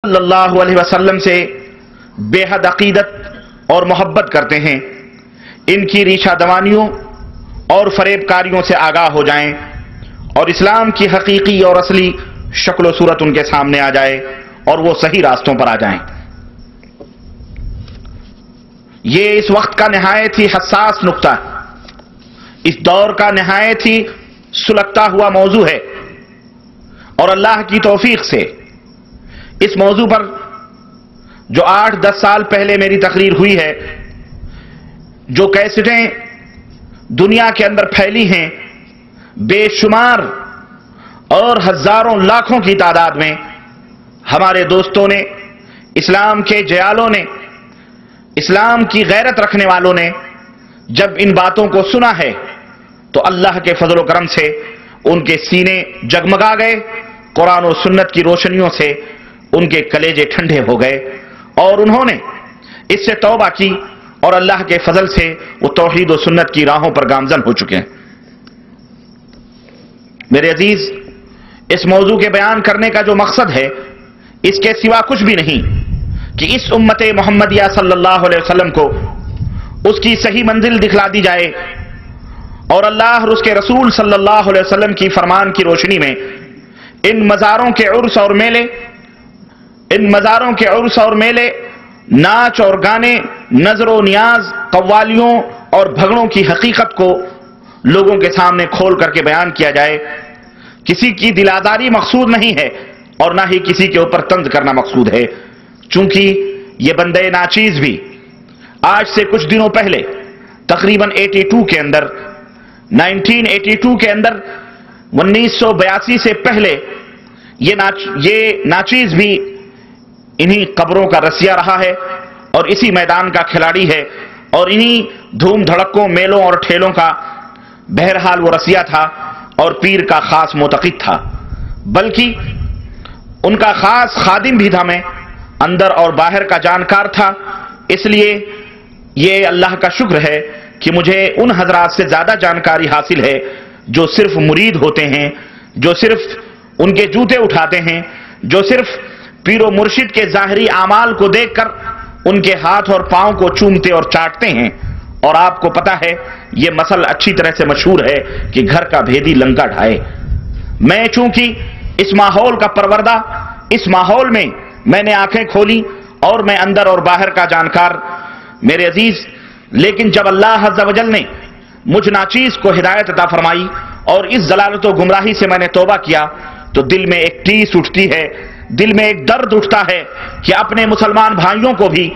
صلی اللہ علیہ وسلم سے بے حد عقیدت اور محبت کرتے ہیں، ان کی ریشہ دوانیوں اور فریب کاریوں سے آگاہ ہو جائیں اور اسلام کی حقیقی اور اصلی شکل و صورت ان کے سامنے آ جائے اور وہ صحیح راستوں پر آ جائیں۔ یہ اس وقت کا نہایت ہی حساس نقطہ، اس دور کا نہایت ہی سلگتا ہوا موضوع ہے، اور اللہ کی توفیق سے اس موضوع پر جو 8-10 سال پہلے میری تقریر ہوئی ہے، جو کیسٹیں دنیا کے اندر پھیلی ہیں بے شمار اور ہزاروں لاکھوں کی تعداد میں، ہمارے دوستوں نے، اسلام کے جیالوں نے، اسلام کی غیرت رکھنے والوں نے جب ان باتوں کو سنا ہے تو اللہ کے فضل و کرم سے ان کے سینے جگمگا گئے، قرآن و سنت کی روشنیوں سے ان کے کلیجے ٹھنڈے ہو گئے اور انہوں نے اس سے توبہ کی اور اللہ کے فضل سے وہ توحید و سنت کی راہوں پر گامزن ہو چکے ہیں۔ میرے عزیز، اس موضوع کے بیان کرنے کا جو مقصد ہے، اس کے سوا کچھ بھی نہیں کہ اس امت محمدیہ صلی اللہ علیہ وسلم کو اس کی صحیح منزل دکھلا دی جائے اور اللہ اور اس کے رسول صلی اللہ علیہ وسلم کی فرمان کی روشنی میں ان مزاروں کے عرس اور میلے، ناچ اور گانے، نظر و نیاز، قوالیوں اور بھگڑوں کی حقیقت کو لوگوں کے سامنے کھول کر کے بیان کیا جائے۔ کسی کی دل آزاری مقصود نہیں ہے اور نہ ہی کسی کے اوپر طنز کرنا مقصود ہے، چونکہ یہ بندے ناچیز بھی آج سے کچھ دنوں پہلے تقریباً 1982 کے اندر 1982 سے پہلے یہ ناچیز بھی انہی قبروں کا رسیا رہا ہے اور اسی میدان کا کھلاڑی ہے اور انہی دھوم دھڑکوں، میلوں اور ٹھیلوں کا بہرحال وہ رسیا تھا اور پیر کا خاص معتقد تھا، بلکہ ان کا خاص خادم بھی تھا، میں اندر اور باہر کا جانکار تھا۔ اس لیے یہ اللہ کا شکر ہے کہ مجھے ان حضرات سے زیادہ جانکاری حاصل ہے جو صرف مرید ہوتے ہیں، جو صرف ان کے جوتے اٹھاتے ہیں، جو صرف پیر و مرشد کے ظاہری اعمال کو دیکھ کر ان کے ہاتھ اور پاؤں کو چومتے اور چاٹتے ہیں۔ اور آپ کو پتا ہے، یہ مثل اچھی طرح سے مشہور ہے کہ گھر کا بھیدی لنکا ڈھائے۔ میں چونکہ اس ماحول کا پروردہ، اس ماحول میں میں نے آنکھیں کھولی اور میں اندر اور باہر کا جانکار، میرے عزیز، لیکن جب اللہ عز و جل نے مجھ ناچیز کو ہدایت عطا فرمائی اور اس ضلالت و گمراہی سے میں نے توبہ کیا تو دل میں ایک ٹیس اٹھتی ہے، دل میں ایک درد اٹھتا ہے کہ اپنے مسلمان بھائیوں کو بھی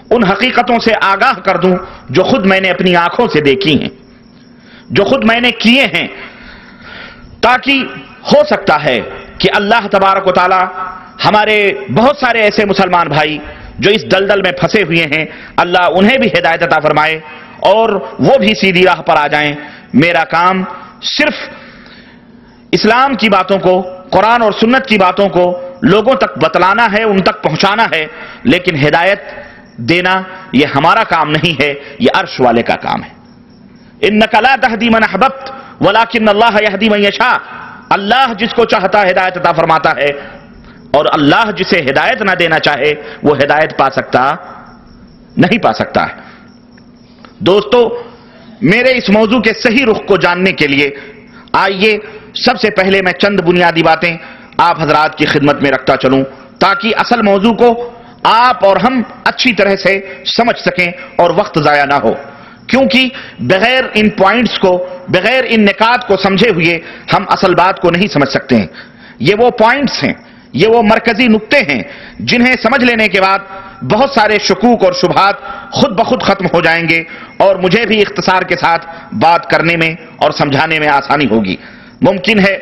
ان حقیقتوں سے آگاہ کر دوں جو خود میں نے اپنی آنکھوں سے دیکھی ہیں، جو خود میں نے کیے ہیں، تاکہ ہو سکتا ہے کہ اللہ تبارک و تعالی ہمارے بہت سارے ایسے مسلمان بھائی جو اس دلدل میں پھنسے ہوئے ہیں، اللہ انہیں بھی ہدایت عطا فرمائے اور وہ بھی سیدھی راہ پر آ جائیں۔ میرا کام صرف اسلام کی باتوں کو، قرآن اور سنت کی باتوں کو لوگوں تک بتلانا ہے، ان تک پہنچانا ہے، لیکن ہدایت دینا یہ ہمارا کام نہیں ہے، یہ عرش والے کا کام ہے۔ انک لا تہدی من احببت ولکن اللہ یہدی من یشاء، اللہ جس کو چاہتا ہدایت عطا فرماتا ہے اور اللہ جسے ہدایت نہ دینا چاہے وہ ہدایت نہیں پا سکتا ہے۔ دوستو، میرے اس موضوع کے صحیح رخ کو جاننے کے لیے آئیے سب سے پہلے میں چند بنیادی باتیں آپ حضرات کی خدمت میں رکھتا چلوں تاکہ اصل موضوع کو آپ اور ہم اچھی طرح سے سمجھ سکیں اور وقت ضائع نہ ہو، کیونکہ بغیر ان پوائنٹس کو، بغیر ان نکات کو سمجھے ہوئے ہم اصل بات کو نہیں سمجھ سکتے ہیں۔ یہ وہ پوائنٹس ہیں، یہ وہ مرکزی نقطے ہیں جنہیں سمجھ لینے کے بعد بہت سارے شکوک اور شبہات خود بخود ختم ہو جائیں گے اور مجھے بھی اختصار کے ساتھ بات کرنے میں اور سمجھانے میں آسانی ہوگی۔ ممکن ہے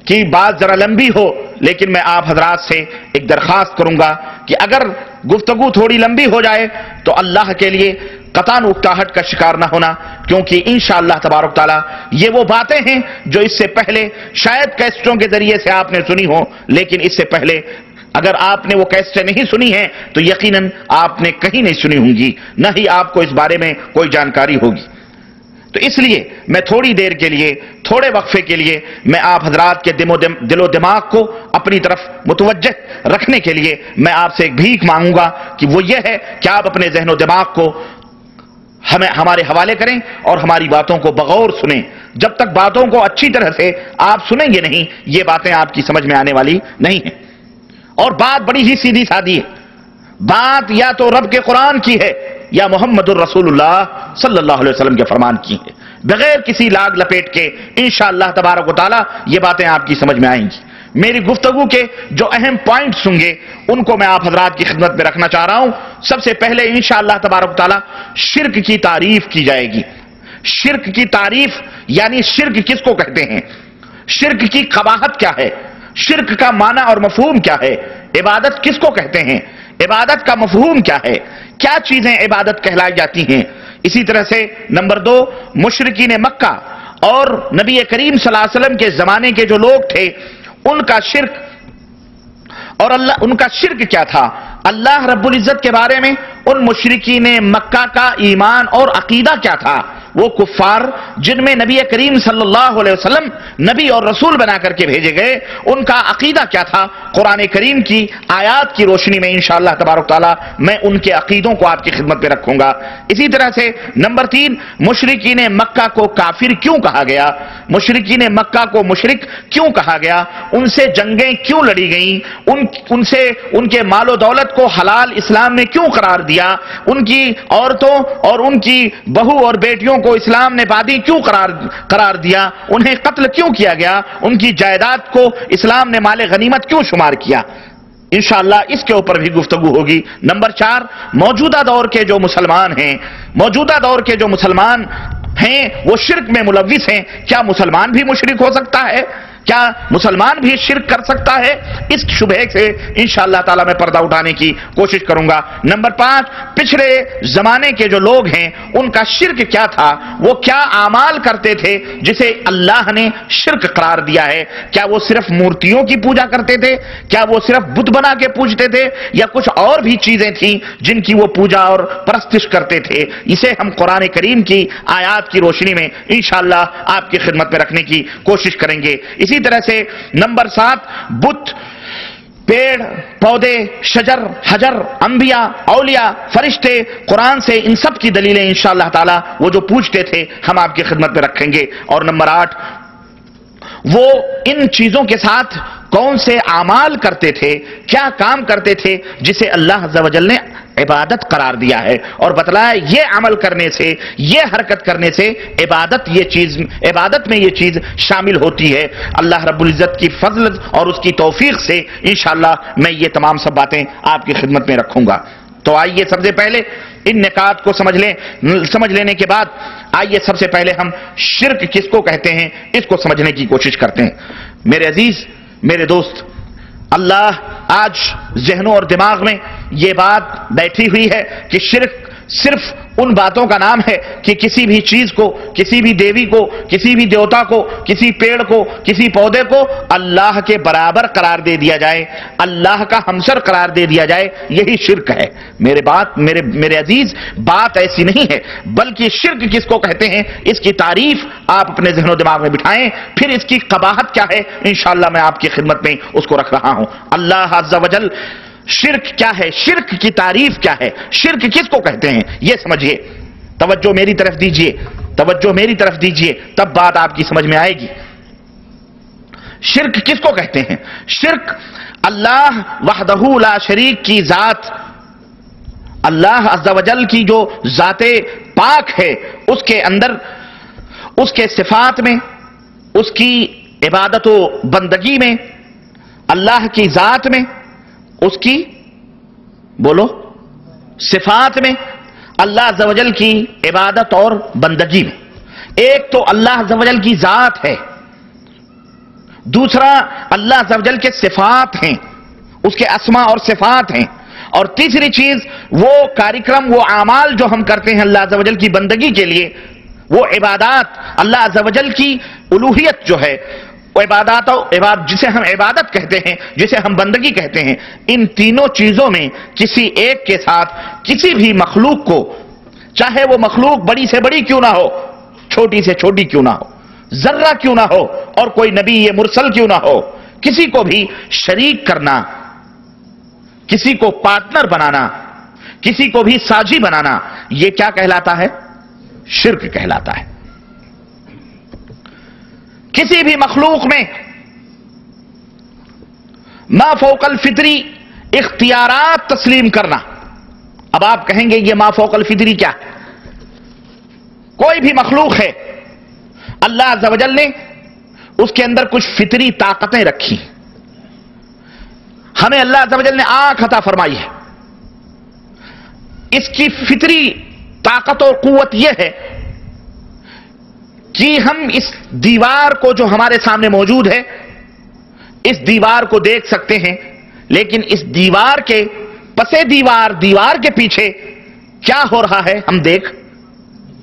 کہ بات ذرا لمبی ہو، لیکن میں آپ حضرات سے ایک درخواست کروں گا کہ اگر گفتگو تھوڑی لمبی ہو جائے تو اللہ کے لیے قطعاً اکتاہٹ کا شکار نہ ہونا، کیونکہ انشاءاللہ تبارک تعالیٰ یہ وہ باتیں ہیں جو اس سے پہلے شاید کیسٹوں کے ذریعے سے آپ نے سنی ہو، لیکن اس سے پہلے اگر آپ نے وہ کیسٹیں نہیں سنی ہیں تو یقیناً آپ نے کہیں نہیں سنی ہوں گی، نہ ہی آپ کو اس بارے میں کوئی جانکاری ہوگی۔ تو اس لیے میں تھوڑی دیر کے لیے، تھوڑے وقفے کے لیے میں آپ حضرات کے دل و دماغ کو اپنی طرف متوجہ رکھنے کے لیے میں آپ سے ایک بھیک مانگوں گا کہ وہ یہ ہے کہ آپ اپنے ذہن و دماغ کو ہمارے حوالے کریں اور ہماری باتوں کو بغور سنیں. جب تک باتوں کو اچھی طرح سے آپ سنیں گے نہیں، یہ باتیں آپ کی سمجھ میں آنے والی نہیں ہیں. اور بات بڑی ہی سیدھی سادی ہے. بات یا تو رب کے قرآن کی ہے یا محمد الرسول اللہ صلی اللہ علیہ وسلم کے فرمان کی ہے. بغیر کسی لاگ لپیٹ کے انشاءاللہ تبارک و تعالی یہ باتیں آپ کی سمجھ میں آئیں گی. میری گفتگو کے جو اہم پوائنٹس ہوں گے ان کو میں آپ حضرات کی خدمت میں رکھنا چاہ رہا ہوں. سب سے پہلے انشاءاللہ تبارک و تعالی شرک کی تعریف کی جائے گی. شرک کی تعریف یعنی شرک کس کو کہتے ہیں، شرک کی قباحت کیا ہے، شرک کا معنی اور مفہوم کیا ہے، عبادت کس کو کہتے ہیں، عبادت کا مفہوم کیا ہے، کیا چیزیں عبادت کہلائی جاتی ہیں. اسی طرح سے نمبر 2، مشرکین مکہ اور نبی کریم صلی اللہ علیہ وسلم کے زمانے کے جو لوگ تھے ان کا شرک اور ان کا شرک کیا تھا. اللہ رب العزت کے بارے میں ان مشرکین مکہ کا ایمان اور عقیدہ کیا تھا. وہ کفار جن میں نبی کریم صلی اللہ علیہ وسلم نبی اور رسول بنا کر کے بھیجے گئے، ان کا عقیدہ کیا تھا. قرآن کریم کی آیات کی روشنی میں انشاءاللہ تبارک تعالی میں ان کے عقیدوں کو آپ کی خدمت میں رکھوں گا. اسی طرح سے نمبر 3، مشرکین مکہ کو کافر کیوں کہا گیا، مشرکین مکہ کو مشرک کیوں کہا گیا، ان سے جنگیں کیوں لڑی گئیں، ان کے مال و دولت کو حلال اسلام نے کیوں قرار دیا، ان کی عورتوں اور ان کی بہو اور بیٹیوں کو اسلام نے بادی کیوں قرار دیا، انہیں قتل کیوں کیا گیا، ان کی جائیداد کو اسلام نے مال غنیمت کیوں شمار کیا. انشاءاللہ اس کے اوپر بھی گفتگو ہوگی. نمبر 4، موجودہ دور کے جو مسلمان ہیں، موجودہ دور کے جو مسلمان ہیں وہ شرک میں ملوث ہیں. کیا مسلمان بھی مشرک ہو سکتا ہے، کیا مسلمان بھی شرک کر سکتا ہے؟ اس شبہے سے انشاءاللہ تعالی میں پردہ اٹھانے کی کوشش کروں گا. نمبر 5، پچھلے زمانے کے جو لوگ ہیں ان کا شرک کیا تھا، وہ کیا اعمال کرتے تھے جسے اللہ نے شرک قرار دیا ہے. کیا وہ صرف مورتیوں کی پوجا کرتے تھے، کیا وہ صرف بت بنا کے پوجتے تھے، یا کچھ اور بھی چیزیں تھیں جن کی وہ پوجا اور پرستش کرتے تھے. اسے ہم قرآن کریم کی آیات کی روشنی میں انشاءاللہ آپ کی خدمت میں رکھنے کی کوشش کریں گے. اسی طرح سے نمبر 7، بت، پیڑ پودے، شجر حجر، انبیاء اولیاء فرشتے، قرآن سے ان سب کی دلیلیں انشاءاللہ تعالی وہ جو پوچھتے تھے ہم آپ کی خدمت میں رکھیں گے. اور نمبر 8، وہ ان چیزوں کے ساتھ کون سے اعمال کرتے تھے، کیا کام کرتے تھے جسے اللہ عز و جل نے عبادت قرار دیا ہے اور بتلایا یہ عمل کرنے سے، یہ حرکت کرنے سے عبادت میں یہ چیز شامل ہوتی ہے. اللہ رب العزت کی فضل اور اس کی توفیق سے انشاءاللہ میں یہ تمام سب باتیں آپ کی خدمت میں رکھوں گا. تو آئیے سب سے پہلے ان نکات کو سمجھ لینے کے بعد آئیے سب سے پہلے ہم شرک کس کو کہتے ہیں اس کو سمجھنے کی کوشش کرتے ہیں. میرے عزیز، میرے دوست، اللہ آج ذہنوں اور دماغ میں یہ بات بیٹھی ہوئی ہے کہ شرک صرف ان باتوں کا نام ہے کہ کسی بھی چیز کو، کسی بھی دیوی کو، کسی بھی دیوتا کو، کسی پیڑ کو، کسی پودے کو اللہ کے برابر قرار دے دیا جائے، اللہ کا ہمسر قرار دے دیا جائے، یہی شرک ہے. میرے عزیز، بات ایسی نہیں ہے، بلکہ شرک کس کو کہتے ہیں اس کی تعریف آپ اپنے ذہن و دماغ میں بٹھائیں، پھر اس کی قباحت کیا ہے انشاءاللہ میں آپ کی خدمت میں اس کو رکھ رہا ہوں. اللہ عز و جل شرک کیا ہے، شرک کی تعریف کیا ہے، شرک کس کو کہتے ہیں یہ سمجھیے. توجہ میری طرف دیجئے، توجہ میری طرف دیجئے، تب بات آپ کی سمجھ میں آئے گی. شرک کس کو کہتے ہیں؟ شرک اللہ وحدہ لا شریک کی ذات، اللہ عز و جل کی جو ذات پاک ہے اس کے اندر، اس کے صفات میں، اس کی عبادت و بندگی میں، اللہ کی ذات میں، اس کی بولو صفات میں، اللہ عز و جل کی عبادت اور بندگی میں. ایک تو اللہ عز و جل کی ذات ہے، دوسرا اللہ عز و جل کے صفات ہیں، اس کے اسماء اور صفات ہیں، اور تیسری چیز وہ کارکرم، وہ اعمال جو ہم کرتے ہیں اللہ عز و جل کی بندگی کے لیے، وہ عبادات، اللہ عز و جل کی الوہیت جو ہے، عبادات جسے ہم عبادت کہتے ہیں، جسے ہم بندگی کہتے ہیں، ان تینوں چیزوں میں کسی ایک کے ساتھ کسی بھی مخلوق کو، چاہے وہ مخلوق بڑی سے بڑی کیوں نہ ہو، چھوٹی سے چھوٹی کیوں نہ ہو، ذرہ کیوں نہ ہو، اور کوئی نبی یہ مرسل کیوں نہ ہو، کسی کو بھی شریک کرنا، کسی کو پارٹنر بنانا، کسی کو بھی ساجی بنانا، یہ کیا کہلاتا ہے؟ شرک کہلاتا ہے۔ کسی بھی مخلوق میں ما فوق الفطری اختیارات تسلیم کرنا۔ اب آپ کہیں گے یہ ما فوق الفطری کیا ہے؟ کوئی بھی مخلوق ہے، اللہ عز و جل نے اس کے اندر کچھ فطری طاقتیں رکھی، ہمیں اللہ عز و جل نے آنکھ عطا فرمائی ہے، اس کی فطری طاقت اور قوت یہ ہے کہ ہم اس دیوار کو جو ہمارے سامنے موجود ہے، اس دیوار کو دیکھ سکتے ہیں، لیکن اس دیوار کے پسے دیوار کے پیچھے کیا ہو رہا ہے ہم دیکھ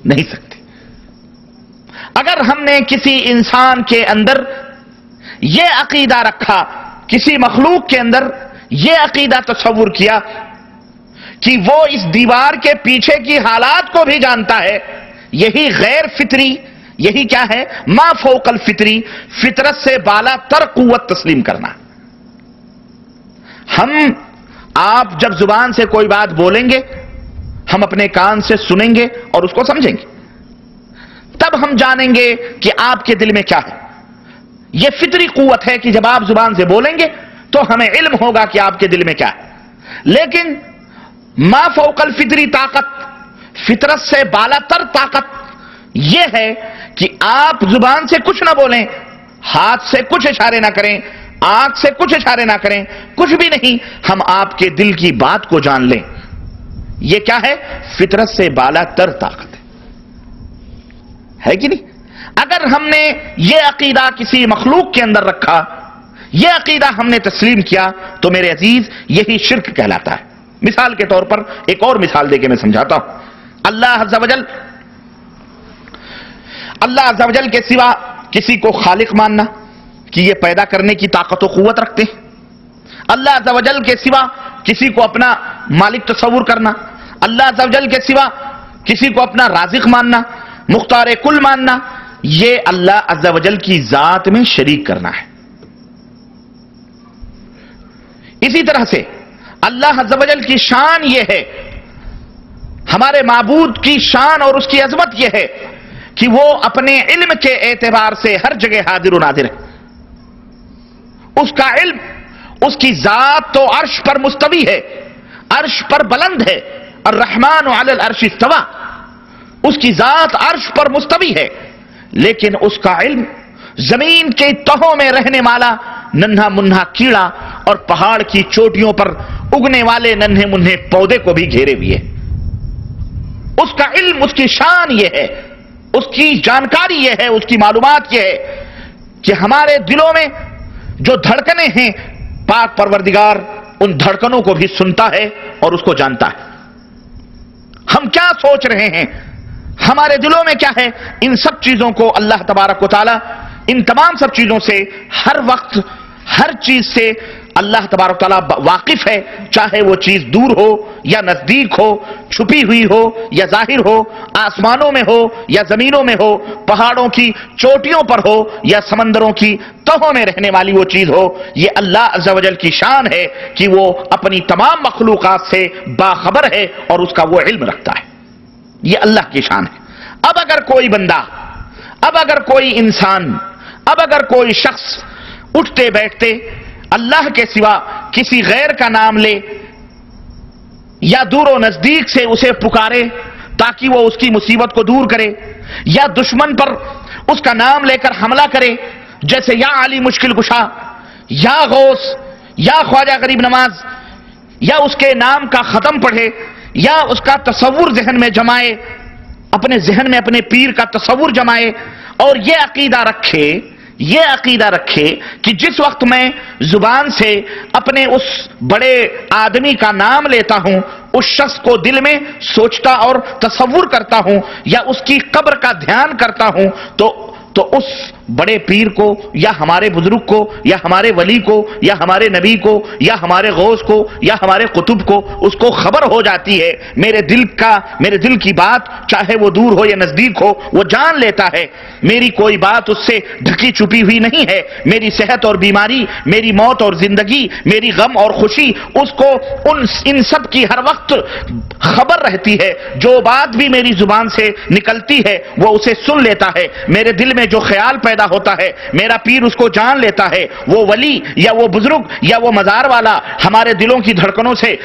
نہیں سکتے۔ اگر ہم نے کسی انسان کے اندر یہ عقیدہ رکھا، کسی مخلوق کے اندر یہ عقیدہ تصور کیا کہ وہ اس دیوار کے پیچھے کی حالات کو بھی جانتا ہے، یہی غیر فطری، یہی کیا ہے؟ ما فوق الفطری، فطرت سے بالا تر قوت تسلیم کرنا۔ ہم آپ جب زبان سے کوئی بات بولیں گے، ہم اپنے کان سے سنیں گے اور اس کو سمجھیں گے، تب ہم جانیں گے کہ آپ کے دل میں کیا ہے۔ یہ فطری قوت ہے کہ جب آپ زبان سے بولیں گے تو ہمیں علم ہوگا کہ آپ کے دل میں کیا ہے۔ لیکن ما فوق الفطری طاقت، فطرت سے بالا تر طاقت یہ ہے کہ آپ زبان سے کچھ نہ بولیں، ہاتھ سے کچھ اشارے نہ کریں، آنکھ سے کچھ اشارے نہ کریں، کچھ بھی نہیں، ہم آپ کے دل کی بات کو جان لیں۔ یہ کیا ہے؟ فطرت سے بالا تر طاقت ہے کہ نہیں؟ اگر ہم نے یہ عقیدہ کسی مخلوق کے اندر رکھا، یہ عقیدہ ہم نے تسلیم کیا، تو میرے عزیز یہی شرک کہلاتا ہے۔ مثال کے طور پر ایک اور مثال دے کے میں سمجھاتا ہوں۔ اللہ عز و جل کے سوا کسی کو خالق ماننا کہ یہ پیدا کرنے کی طاقت و قوت رکھتے ہیں، اللہ عز و جل کے سوا کسی کو اپنا مالک تصور کرنا، اللہ عز و جل کے سوا کسی کو اپنا رازق ماننا، مختار کل ماننا، یہ اللہ عز و جل کی ذات میں شریک کرنا ہے۔ اسی طرح سے اللہ عز و جل کی شان یہ ہے، ہمارے معبود کی شان اور اس کی عظمت یہ ہے کہ وہ اپنے علم کے اعتبار سے ہر جگہ حاضر و ناظر ہے۔ اس کا علم، اس کی ذات تو عرش پر مستوی ہے، عرش پر بلند ہے، الرحمن علی العرش استوى، اس کی ذات عرش پر مستوی ہے، لیکن اس کا علم زمین کے تہوں میں رہنے والا ننھا منھا کیڑا اور پہاڑ کی چوٹیوں پر اگنے والے ننھے منھے پودے کو بھی گھیرے ہوئے ہے۔ اس کا علم، اس کی شان یہ ہے، اس کی جانکاری یہ ہے، اس کی معلومات یہ ہے کہ ہمارے دلوں میں جو دھڑکنیں ہیں، پاک پروردگار ان دھڑکنوں کو بھی سنتا ہے اور اس کو جانتا ہے۔ ہم کیا سوچ رہے ہیں، ہمارے دلوں میں کیا ہے، ان سب چیزوں کو اللہ تبارک و تعالی ان تمام سب چیزوں سے ہر وقت ہر چیز سے اللہ تبارک و تعالی واقف ہے، چاہے وہ چیز دور ہو یا نزدیک ہو، چھپی ہوئی ہو یا ظاہر ہو، آسمانوں میں ہو یا زمینوں میں ہو، پہاڑوں کی چوٹیوں پر ہو یا سمندروں کی تہوں میں رہنے والی وہ چیز ہو۔ یہ اللہ عز و جل کی شان ہے کہ وہ اپنی تمام مخلوقات سے باخبر ہے اور اس کا وہ علم رکھتا ہے۔ یہ اللہ کی شان ہے۔ اب اگر کوئی بندہ، اب اگر کوئی انسان، اب اگر کوئی شخص اٹھتے بیٹھتے اللہ کے سوا کسی غیر کا نام لے یا دور و نزدیک سے اسے پکارے تاکہ وہ اس کی مصیبت کو دور کرے، یا دشمن پر اس کا نام لے کر حملہ کرے، جیسے یا علی مشکل کشا، یا غوث، یا خواجہ غریب نواز، یا اس کے نام کا ختم پڑھے، یا اس کا تصور ذہن میں جمائے، اپنے ذہن میں اپنے پیر کا تصور جمائے اور یہ عقیدہ رکھے کہ جس وقت میں زبان سے اپنے اس بڑے آدمی کا نام لیتا ہوں، اس شخص کو دل میں سوچتا اور تصور کرتا ہوں یا اس کی قبر کا دھیان کرتا ہوں، تو اس بڑے پیر کو یا ہمارے بزرگ کو یا ہمارے ولی کو یا ہمارے نبی کو یا ہمارے غوث کو یا ہمارے قطب کو اس کو خبر ہو جاتی ہے، میرے دل کی بات چاہے وہ دور ہو یا نزدیک ہو وہ جان لیتا ہے، میری کوئی بات اس سے ڈھکی چھپی ہوئی نہیں ہے، میری صحت اور بیماری، میری موت اور زندگی، میری غم اور خوشی اس کو ان سب کی ہر وقت خبر رہتی ہے، جو بات بھی میری زبان سے نکلتی ہے وہ اسے سن لیتا ہے، میرے دل میں جو خیال پیدا ہوتا ہے میرا پیر اس کو جان لیتا ہے، وہ ولی یا وہ بزرگ یا وہ مزار والا ہمارے دلوں کی دھڑکنوں سے